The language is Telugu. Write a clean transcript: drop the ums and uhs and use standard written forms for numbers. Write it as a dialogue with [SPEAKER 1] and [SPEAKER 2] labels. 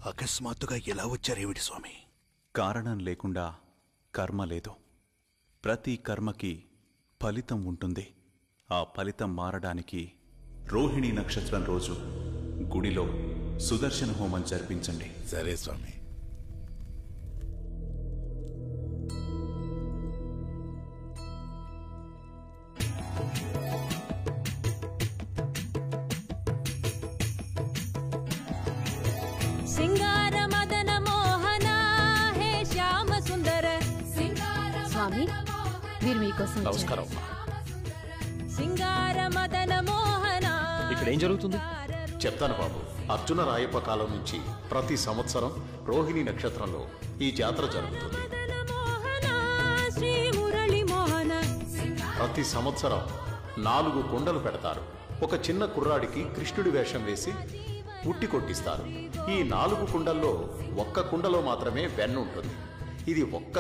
[SPEAKER 1] అకస్మాత్తుగా ఎలా వచ్చారేమిటి స్వామి?
[SPEAKER 2] కారణం లేకుండా కర్మ లేదు. ప్రతి కర్మకి ఫలితం ఉంటుంది. ఆ ఫలితం మారడానికి రోహిణీ నక్షత్రం రోజు గుడిలో సుదర్శన హోమం జరిపించండి.
[SPEAKER 1] సరే స్వామి.
[SPEAKER 3] సింగార మదన మోహన హే శ్యామ సుందర.
[SPEAKER 4] స్వామి, వీరు మీకోసం
[SPEAKER 5] నమస్కారం.
[SPEAKER 3] సింగార మదన మోహన.
[SPEAKER 5] ఇక్కడ ఏం జరుగుతుంది?
[SPEAKER 6] చెప్తాను బాబు. అర్జున రాయప్ప కాలం నుంచి ప్రతి సంవత్సరం రోహిణి నక్షత్రంలో ఈ జాతర జరుగుతుంది.
[SPEAKER 3] శ్రీ మురళి మోహన.
[SPEAKER 6] ప్రతి సంవత్సరం 4 కుండలు పెడతారు. ఒక చిన్న కుర్రాడికి కృష్ణుడి వేషం వేసి ఉట్టి కొట్టిస్తారు. ఈ 4 కుండల్లో ఒక్క కుండలో మాత్రమే వెన్న ఉంటుంది. ఇది ఒక్క